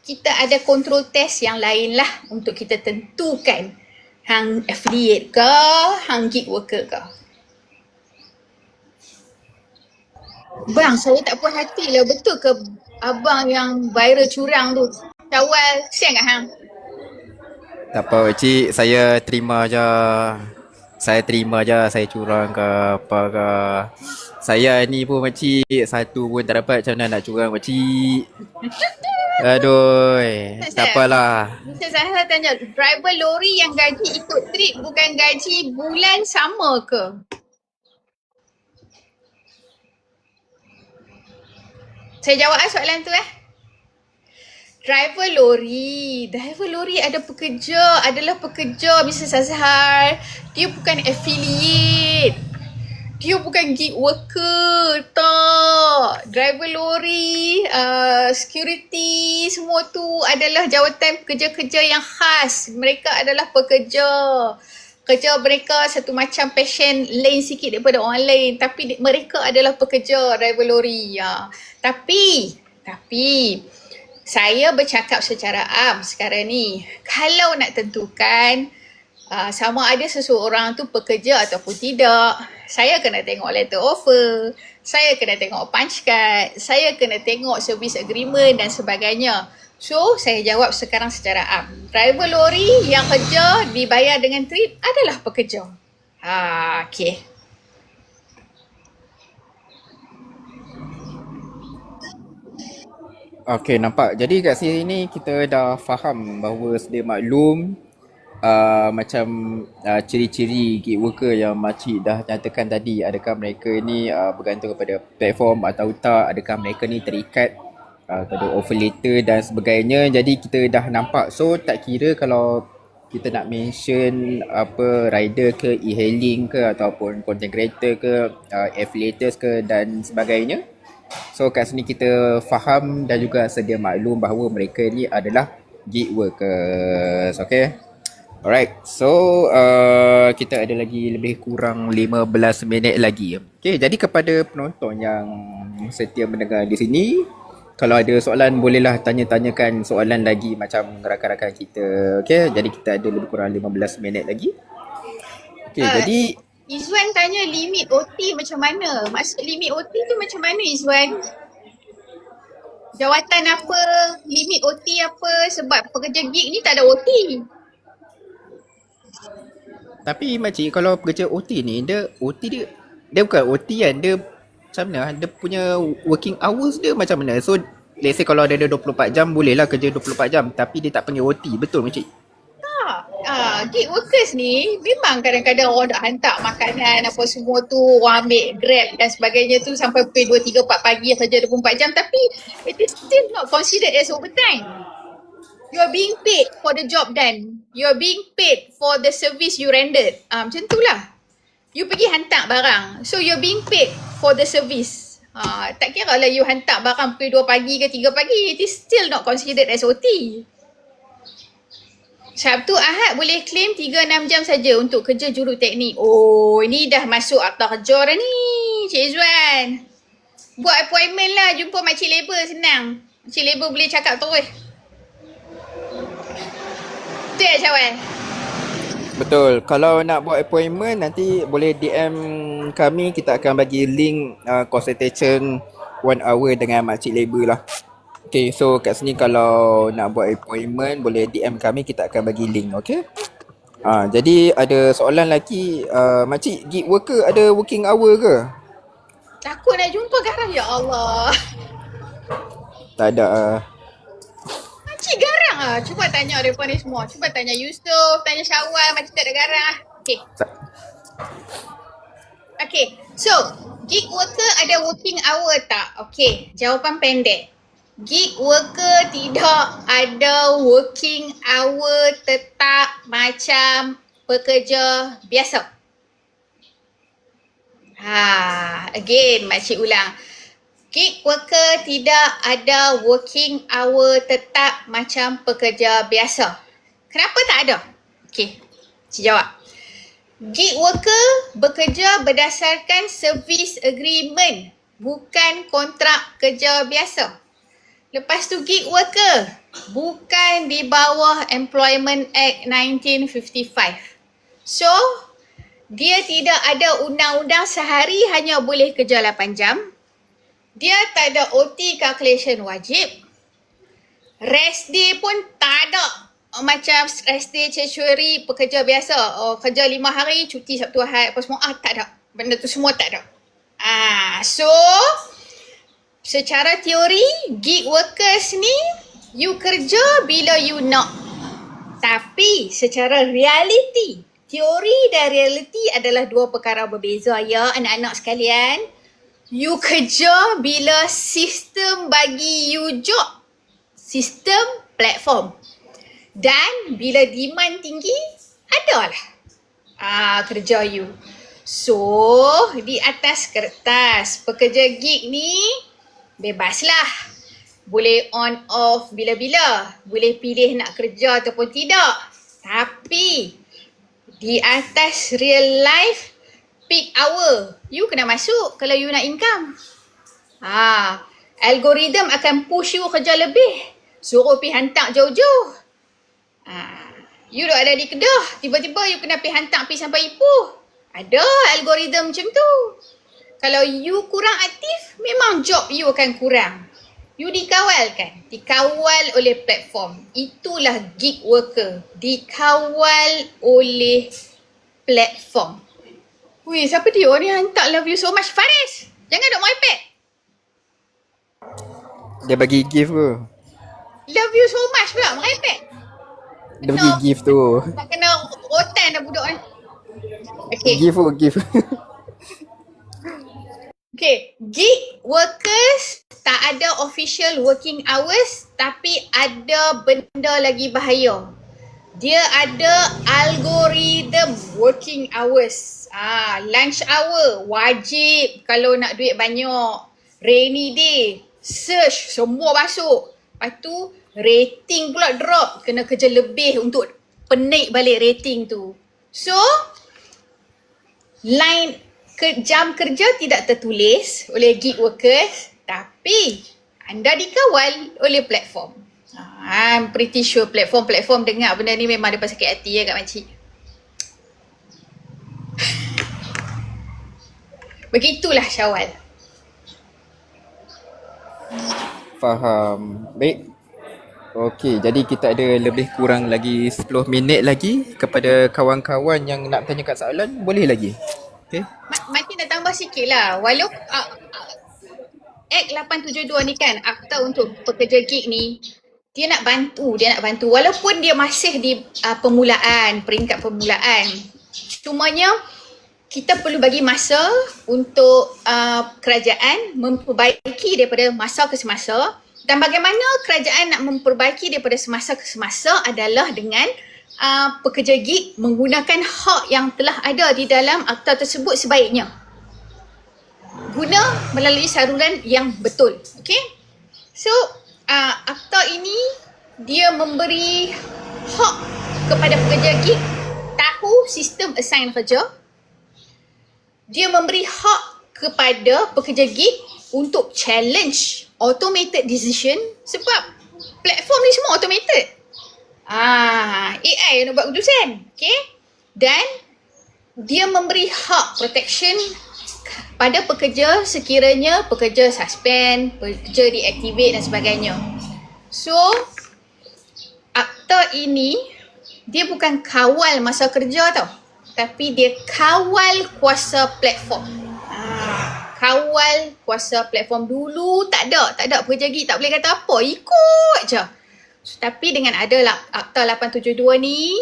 kita ada control test yang lain lah untuk kita tentukan hang affiliate ke, hang gig worker ke. Bang, saya tak puas hati lah. Betul ke abang yang viral curang tu? Syawal, kesian kat hang?
Tak apa pakcik, saya terima je. Saya terima je, saya curang ke apa ke. Saya ni pun pakcik, satu pun tak dapat, macam mana nak curang pakcik. Aduh,
Tak
tak
saya.
apalah.
Mr. Zahra tanya, driver lori yang gaji ikut trip bukan gaji bulan sama ke? Saya jawab soalan tu Driver lori adalah pekerja Mr. Azhar. Dia bukan affiliate. Dia bukan gig worker, tak. Driver lori, security, semua tu adalah jawatan pekerja-kerja yang khas. Mereka adalah pekerja. Kerja mereka satu macam passion lain sikit daripada orang lain. Tapi mereka adalah pekerja driver lori. Ya. Tapi, saya bercakap secara am sekarang ni. Kalau nak tentukan sama ada seseorang tu pekerja ataupun tidak, saya kena tengok letter offer, saya kena tengok punch card, saya kena tengok service agreement dan sebagainya. So, saya jawab sekarang secara am. Driver lori yang kerja dibayar dengan trip adalah pekerja. Okay.
Okey, nampak. Jadi kat sini kita dah faham bahawa sedia maklum macam ciri-ciri gig worker yang makcik dah nyatakan tadi. Adakah mereka ni bergantung kepada platform atau tak? Adakah mereka ni terikat pada offer letter dan sebagainya. Jadi kita dah nampak. So tak kira kalau kita nak mention apa rider ke, e-hailing ke ataupun content creator ke, affiliates ke dan sebagainya. So kat sini kita faham dan juga sedia maklum bahawa mereka ni adalah gig workers. Okay. Alright. So kita ada lagi lebih kurang 15 minit lagi. Okay. Jadi kepada penonton yang setia mendengar di sini, kalau ada soalan bolehlah tanya-tanyakan soalan lagi macam rakan-rakan kita. Okay. Jadi kita ada lebih kurang 15 minit lagi. Okay. Jadi
Izwan tanya limit OT macam mana? Maksud limit OT tu macam mana Izwan? Jawatan apa? Limit OT apa? Sebab pekerja gig ni tak ada OT.
tapi makcik kalau pekerja OT ni dia bukan OT kan, dia macam mana, dia punya working hours dia macam mana. So let's say kalau dia ada 24 jam bolehlah kerja 24 jam tapi dia tak panggil OT, betul makcik?
Gig workers ni memang kadang-kadang orang nak hantar makanan apa semua tu, orang ambil grab dan sebagainya tu sampai pukul 2, 3, 4 pagi saja 24 jam, tapi it is still not considered as overtime. You are being paid for the job done. You are being paid for the service you rendered. Macam tu lah. You pergi hantar barang. So you're being paid for the service. Tak kira lah you hantar barang pukul 2 pagi ke 3 pagi. It is still not considered as OT. Sabtu Ahad boleh claim 3-6 jam saja untuk kerja juruteknik. Oh, ini dah masuk akta kerja dah ni, Cik Izwan. Buat appointment lah, jumpa Makcik Labor senang. Makcik Labor boleh cakap terus. Betul tak Syawal?
Betul. Kalau nak buat appointment nanti boleh DM kami, kita akan bagi link consultation 1 hour dengan Makcik Labor lah. Okay, so kat sini kalau nak buat appointment boleh DM kami, kita akan bagi link, okay? Jadi ada soalan lagi, makcik gig worker ada working hour ke?
Takut nak jumpa garang, ya Allah.
Tak ada.
Makcik garang ah. Cuba tanya mereka ni semua. Cuba tanya Yusof, tanya Syawal, makcik tak ada garang. Okay, so gig worker ada working hour tak? Okay, jawapan pendek. Gig worker tidak ada working hour tetap macam pekerja biasa. Again, makcik ulang. Gig worker tidak ada working hour tetap macam pekerja biasa. Kenapa tak ada? Okay, cik jawab. Gig worker bekerja berdasarkan service agreement, bukan kontrak kerja biasa. Lepas tu gig worker bukan di bawah Employment Act 1955. So, dia tidak ada undang-undang sehari hanya boleh kerja 8 jam. Dia tak ada OT calculation wajib. Rest day pun tak ada. Macam rest day statutory pekerja biasa. Kerja 5 hari, cuti Sabtu Ahad, apa semua. Tak ada. Benda tu semua tak ada. So, secara teori, gig workers ni, you kerja bila you nak. Tapi, secara reality, teori dan reality adalah dua perkara berbeza ya anak-anak sekalian. You kerja bila sistem bagi you job. Sistem platform. Dan bila demand tinggi, adalah kerja you. So, di atas kertas, pekerja gig ni bebaslah. Boleh on off bila-bila. Boleh pilih nak kerja ataupun tidak. Tapi, di atas real life, peak hour, you kena masuk kalau you nak income. Algoritma akan push you kerja lebih. Suruh pergi hantar jauh-jauh. You duk ada di Kedah, tiba-tiba you kena pergi hantar pergi sampai Ipoh. Ada algoritma macam tu. Kalau you kurang aktif, memang job you akan kurang. You dikawal kan? Dikawal oleh platform. Itulah gig worker. Dikawal oleh platform. Weh, siapa dia ni hantar love you so much? Faris! Jangan duk main iPad.
Dia bagi gift ke?
Love you so much pula, main iPad.
Dia bagi gift tu.
Tak kena rotan dah budak ni. Okay.
Gift.
Okay, gig workers tak ada official working hours tapi ada benda lagi bahaya. Dia ada algoritma working hours. Lunch hour wajib kalau nak duit banyak. Rainy day, search semua masuk. Lepas tu rating pula drop. Kena kerja lebih untuk penaik balik rating tu. So, jam kerja tidak tertulis oleh gig workers tapi anda dikawal oleh platform. I'm pretty sure platform dengar benda ni memang dia sakit hati ya Kak Makcik. Begitulah Syawal.
Faham. Baik. Okey, jadi kita ada lebih kurang lagi 10 minit lagi kepada kawan-kawan yang nak tanyakan soalan, boleh lagi. Okey.
Makcik nak tambah sikit lah. Walaupun Act 872 ni kan, akta untuk pekerja gig ni, dia nak bantu. Walaupun dia masih di peringkat permulaan. Cumanya, kita perlu bagi masa untuk kerajaan memperbaiki daripada masa ke semasa. Dan bagaimana kerajaan nak memperbaiki daripada semasa ke semasa adalah dengan pekerja gig menggunakan hak yang telah ada di dalam akta tersebut sebaiknya. Guna melalui saluran yang betul. Okay? So, akta ini dia memberi hak kepada pekerja gig tahu sistem assign kerja. Dia memberi hak kepada pekerja gig untuk challenge automated decision sebab platform ni semua automated. AI yang nak buat keputusan. Okay? Dan dia memberi hak protection pada pekerja sekiranya pekerja suspend, pekerja deactivate dan sebagainya. So, akta ini dia bukan kawal masa kerja tau. Tapi dia kawal kuasa platform. Kawal kuasa platform. Dulu tak ada pekerja gig tak boleh kata apa, ikut je. Tapi dengan ada Akta 872 ni,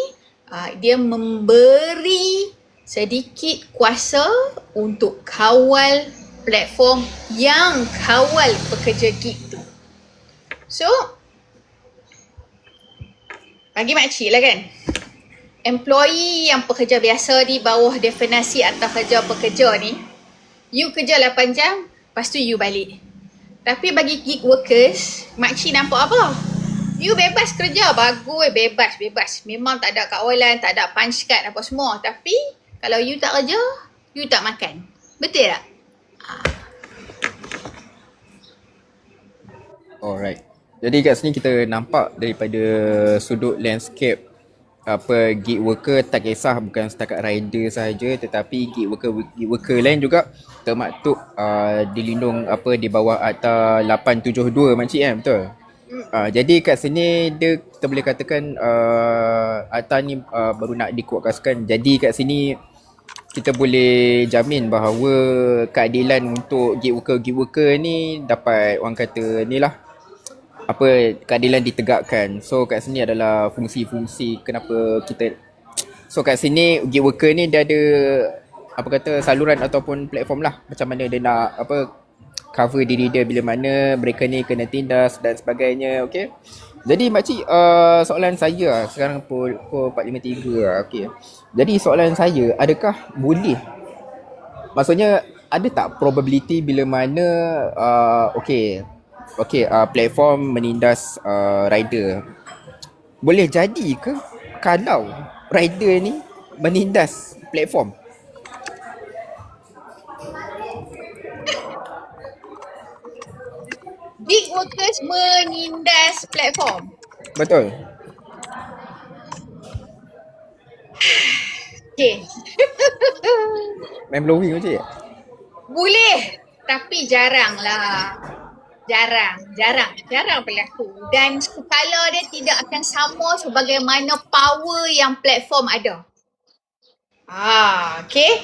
dia memberi sedikit kuasa untuk kawal platform yang kawal pekerja gig tu. So, bagi makcik lah kan, employee yang pekerja biasa di bawah definisi akta kerja pekerja ni, you kerja 8 jam, lepas tu you balik. Tapi bagi gig workers, makcik nampak apa? You bebas kerja, bagus, bebas. Memang tak ada kawalan, tak ada punch card apa semua. Tapi kalau you tak kerja, you tak makan. Betul tak?
Alright. Jadi kat sini kita nampak daripada sudut landscape apa gig worker tak kisah bukan setakat rider sahaja, tetapi gig worker lain juga termaktub dilindung apa di bawah Akta 872 makcik kan, betul? Jadi kat sini dia kita boleh katakan Akta ni baru nak dikuatkan. Jadi kat sini kita boleh jamin bahawa keadilan untuk gig worker ni dapat orang kata ni lah, apa, keadilan ditegakkan. So kat sini adalah fungsi-fungsi kenapa kita, so kat sini gig worker ni dia ada apa kata saluran ataupun platform lah, macam mana dia nak apa cover diri dia bila mana mereka ni kena tindas dan sebagainya. Okay, jadi makcik, soalan saya lah, sekarang pukul 4.53 lah. Okay, jadi soalan saya, adakah boleh, maksudnya ada tak probability bila mana platform menindas rider? Boleh jadi ke kalau rider ni menindas platform?
Gig workers menindas platform.
Betul.
Okay.
Main blowing macam
Boleh, tapi jarang lah. Jarang berlaku. Dan skala dia tidak akan sama sebagaimana power yang platform ada. Okay.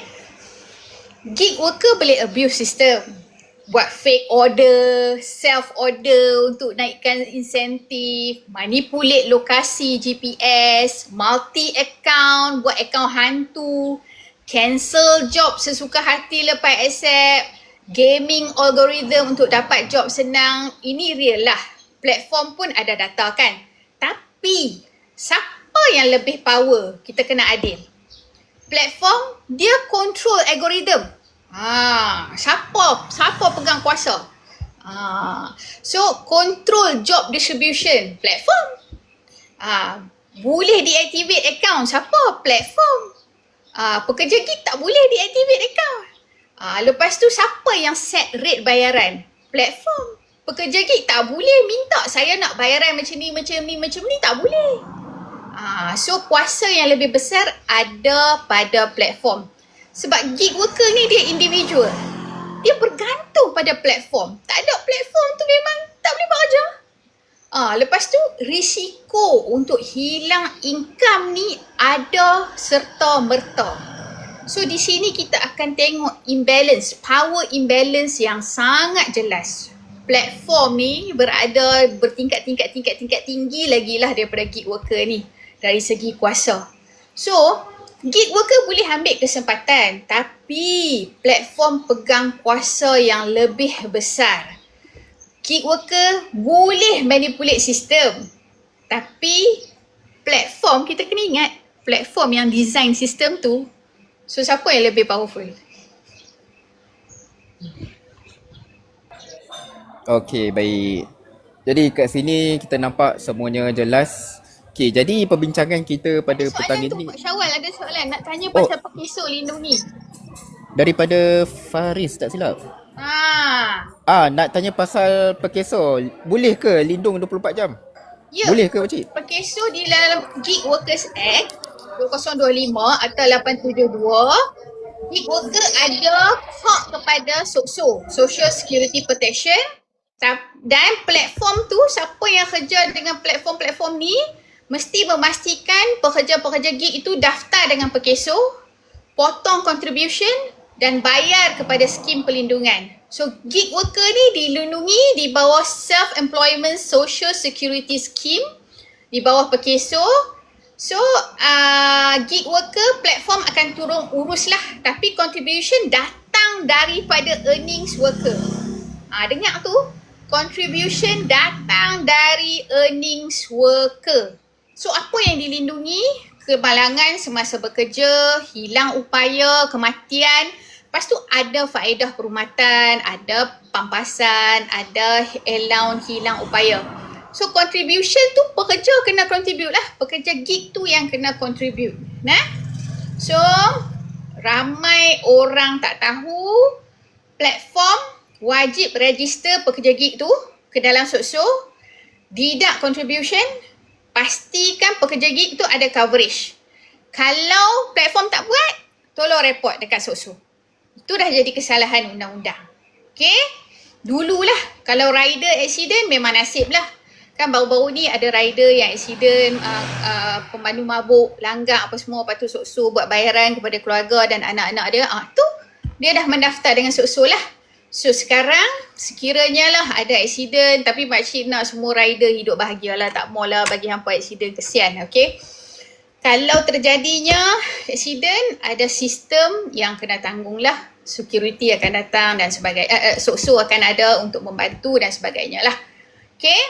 Gig worker boleh abuse sistem. Buat fake order, self order untuk naikkan insentif, manipulate lokasi GPS, multi account, buat account hantu, cancel job sesuka hati lepas accept, gaming algorithm untuk dapat job senang. Ini real lah. Platform pun ada data kan. Tapi siapa yang lebih power? Kita kena adil. Platform dia control algorithm. Siapa pegang kuasa? So control job distribution, platform. Boleh deactivate account, siapa? Platform. Pekerja gig tak boleh deactivate account. Lepas tu siapa yang set rate bayaran? Platform. Pekerja gig tak boleh minta saya nak bayaran macam ni, tak boleh. So kuasa yang lebih besar ada pada platform. Sebab gig worker ni dia individual. Dia bergantung pada platform. Tak ada platform tu memang tak boleh bekerja. Lepas tu risiko untuk hilang income ni ada serta merta. So di sini kita akan tengok imbalance, power imbalance yang sangat jelas. Platform ni berada bertingkat tinggi lagi lah daripada gig worker ni dari segi kuasa. So gig worker boleh ambil kesempatan, tapi platform pegang kuasa yang lebih besar. Gig worker boleh manipulate sistem, tapi platform, kita kena ingat, platform yang design sistem tu, so siapa yang lebih powerful?
Okay, baik. Jadi kat sini kita nampak semuanya jelas. Okay, jadi perbincangan kita pada petang ini.
Soalan tu Pak Syawal ada soalan nak tanya pasal Perkeso Lindung ni.
Daripada Faris tak silap. Nak tanya pasal Perkeso. Boleh ke lindung 24 jam?
Ya.
Boleh ke pakcik?
Perkeso di dalam Gig Workers Act 2025 atau 872, gig worker ada hak kepada SOCSO, Social Security Protection, dan platform tu, siapa yang kerja dengan platform-platform ni mesti memastikan pekerja-pekerja gig itu daftar dengan Perkeso, potong contribution dan bayar kepada skim perlindungan. So gig worker ni dilindungi di bawah Self-Employment Social Security Scheme di bawah Perkeso. So gig worker platform akan turun uruslah, tapi contribution datang daripada earnings worker. Dengar tu, contribution datang dari earnings worker. So apa yang dilindungi? Kemalangan semasa bekerja, hilang upaya, kematian. Lepas tu ada faedah perkhidmatan, ada pampasan, ada allowance hilang upaya. So contribution tu pekerja kena contribute lah. Pekerja gig tu yang kena contribute. So ramai orang tak tahu platform wajib register pekerja gig tu ke dalam SOCSO, deduct contribution, pastikan pekerja gig tu ada coverage. Kalau platform tak buat, tolong report dekat SOSO. Itu dah jadi kesalahan undang-undang. Okay? Dululah, kalau rider accident memang nasib lah. Kan baru-baru ni ada rider yang accident, pemandu mabuk, langgar apa semua. Lepas tu SOSO buat bayaran kepada keluarga dan anak-anak dia. Tu dia dah mendaftar dengan SOSO lah. So sekarang sekiranya lah ada accident, tapi makcik nak semua rider hidup bahagia lah. Tak maulah bagi hampa accident, kesian. Okay? Kalau terjadinya accident, ada sistem yang kena tanggung lah. Security akan datang dan sebagainya. SOSO akan ada untuk membantu dan sebagainya lah. Okay?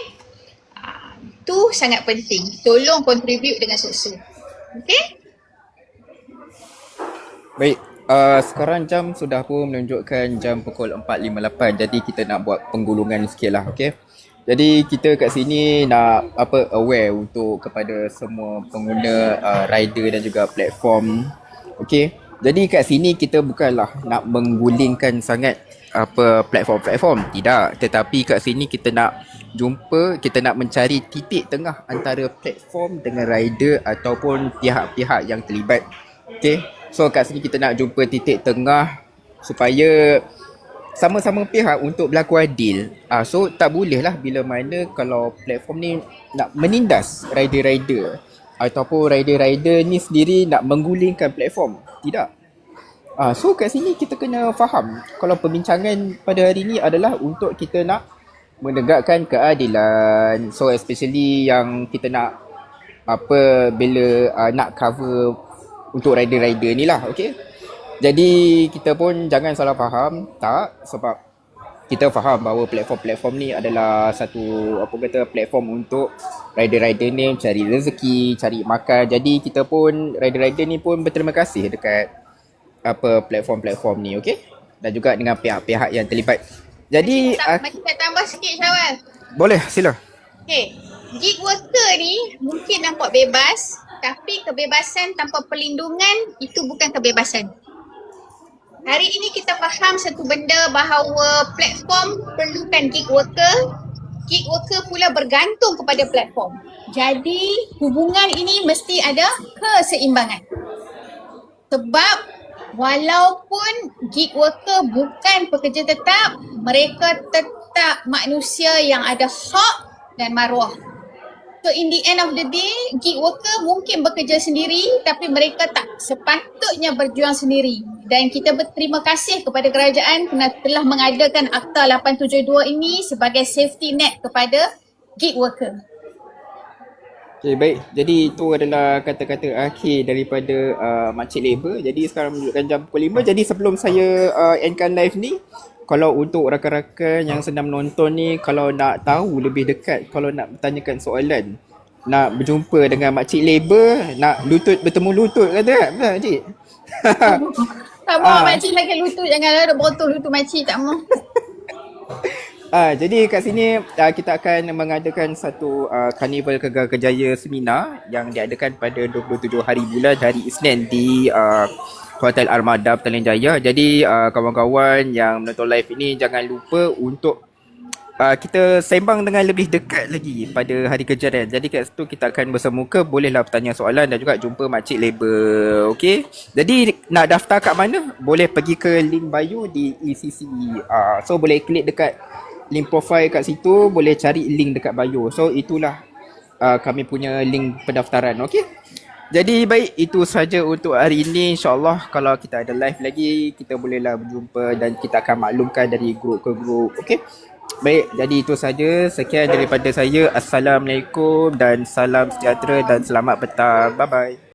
Itu sangat penting. Tolong contribute dengan SOSO. Okay?
Baik, sekarang jam sudah pun menunjukkan jam pukul 4.58. Jadi kita nak buat penggulungan sikit lah, okay? Jadi kita kat sini nak aware untuk kepada semua pengguna rider dan juga platform. Okay? Jadi kat sini kita bukanlah nak menggulingkan sangat platform-platform. Tidak. Tetapi kat sini kita nak mencari titik tengah antara platform dengan rider ataupun pihak-pihak yang terlibat. Okay? So kat sini kita nak jumpa titik tengah supaya sama-sama pihak untuk berlaku adil. So tak boleh lah bila mana kalau platform ni nak menindas rider-rider ataupun rider-rider ni sendiri nak menggulingkan platform. Tidak. So kat sini kita kena faham kalau perbincangan pada hari ni adalah untuk kita nak menegakkan keadilan. So especially yang kita nak bila nak cover untuk rider-rider ni lah, okay? Jadi kita pun jangan salah faham, tak, sebab kita faham bahawa platform-platform ni adalah satu platform untuk rider-rider ni cari rezeki, cari makan. Jadi kita pun rider-rider ni pun berterima kasih dekat platform-platform ni, okey? Dan juga dengan pihak-pihak yang terlibat. Jadi
Macam nak tambah sikit Syawal.
boleh, sila.
Okay, gig worker ni mungkin nampak bebas, tapi kebebasan tanpa perlindungan itu bukan kebebasan. Hari ini kita faham satu benda bahawa platform perlukan gig worker. Gig worker pula bergantung kepada platform. Jadi hubungan ini mesti ada keseimbangan. Sebab walaupun gig worker bukan pekerja tetap, mereka tetap manusia yang ada hak dan maruah. So in the end of the day, gig worker mungkin bekerja sendiri tapi mereka tak sepatutnya berjuang sendiri. Dan kita berterima kasih kepada kerajaan kerana telah mengadakan Akta 872 ini sebagai safety net kepada gig worker.
Okay, baik. Jadi itu adalah kata-kata akhir daripada Makcik Labor. Jadi sekarang menunjukkan jam pukul 5. Jadi sebelum saya endkan live ni, kalau untuk rakan-rakan yang sedang menonton ni, kalau nak tahu lebih dekat, kalau nak bertanyakan soalan, nak berjumpa dengan Makcik Labor, nak bertemu lutut kata kan? Betul Makcik?
Tak mahu makcik lagi lutut, janganlah ada botol lutut makcik, tak mahu.
Jadi kat sini kita akan mengadakan satu Karnival Kegar Kejaya seminar yang diadakan pada 27 hari bulan hari Isnin di Hotel Armada Petaling Jaya. Jadi kawan-kawan yang menonton live ini jangan lupa untuk kita sembang dengan lebih dekat lagi pada hari kejadian. Jadi kat situ kita akan bersemuka, bolehlah bertanya soalan dan juga jumpa Makcik Labor. Okey. Jadi nak daftar kat mana? Boleh pergi ke link bio di ECC. So boleh klik dekat link profile kat situ, boleh cari link dekat bio. So itulah kami punya link pendaftaran. Okey. Jadi baik, itu saja untuk hari ini. InsyaAllah kalau kita ada live lagi, kita bolehlah berjumpa dan kita akan maklumkan dari grup ke grup. Okey. Baik, jadi itu saja. Sekian daripada saya. Assalamualaikum dan salam sejahtera dan selamat petang. Bye-bye.